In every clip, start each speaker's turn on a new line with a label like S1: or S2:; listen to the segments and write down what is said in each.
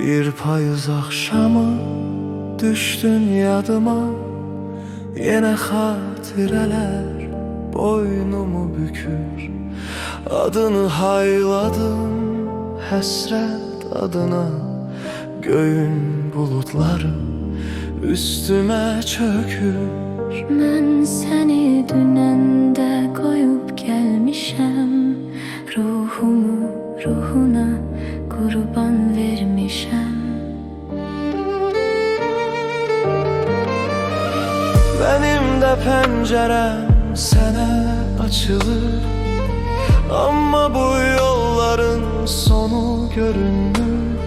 S1: Bir payız akşamı düştün yadıma, yine hatireler boynumu bükür. Adını hayladım həsrət adına, göğün bulutları üstüme çökür.
S2: Mən səni dünəndə qoyub gəlmişəm, ruhumu ruhuna qurban vermişəm.
S1: Benim de pencerem sənə açılır, ama bu yolların sonu görünmür.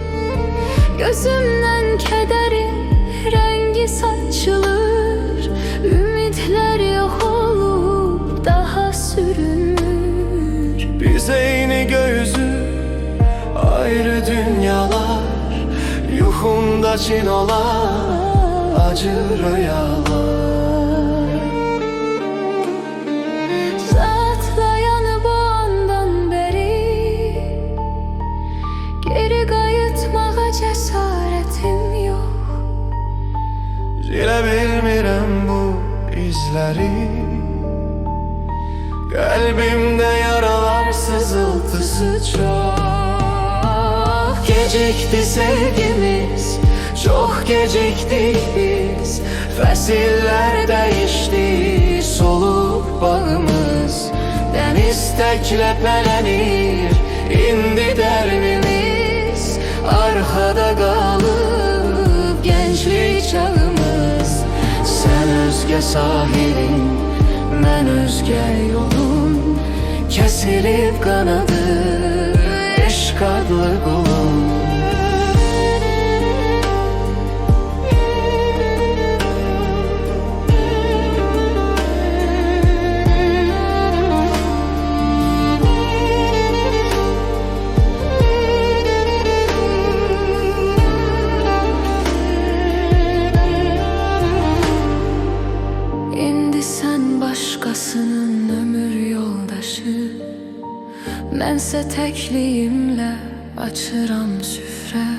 S2: Gözümdən kədərin rəngi saçılır, ümidlər yox olub daha sürünür.
S1: Biz eyni gözü ayrı dünyalar, yuxumda cin olar acı rüyalar.
S2: Zatlayanı bu andan beri, geri qayıtmağa cəsarətim yox.
S1: Silə bilmirəm bu izləri, kalbimde yaralar sızıltısı çok. Gecikti sevgimiz, çok geciktik biz. Fəsillər dəyişdi, solub bağımız. Dəniz tək ləpələnir, indi dərvimiz. Arxada qalıb gençlik çağımız. Sən özgə sahilin, mən özgə yolum. Kesilib qanadı eşq adlı qulum.
S2: İndi sən başqasının ömür yoldaşı, mənsə təkliyimlə açıram süfrə.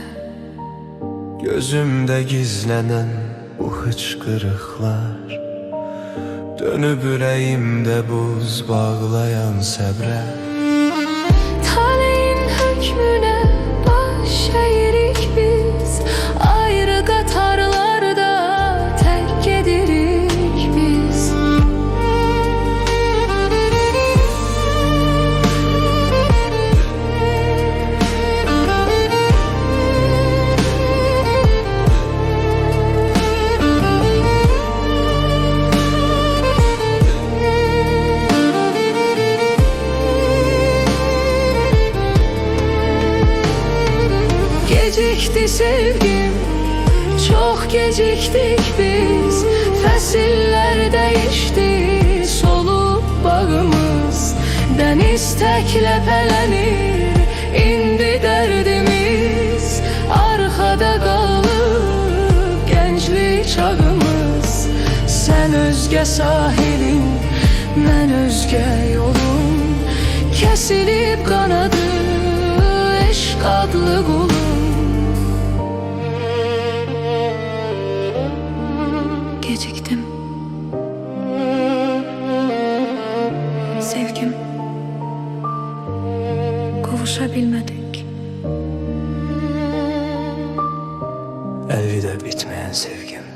S1: Gözümde gizlenen bu hıçkırıklar, dönüp ürəyimdə buz bağlayan səbrə.
S2: Taleyin hökmünə baş əyirik biz, ayrı qatarlarda tək gedirik biz. Gecikti sevgim, çok geciktik biz. Fəsillər dəyişdi, solub bağımız. Dəniz tək ləpələnir, indi dərdimiz. Arxada qalıb gençlik çağımız. Sən özgə sahilin, mən özgə yolum. Kesilib qanadı eşq adlı qulum. Geciktim sevgim, kavuşabilmedik.
S1: Əlvidə bitməyən sevgim.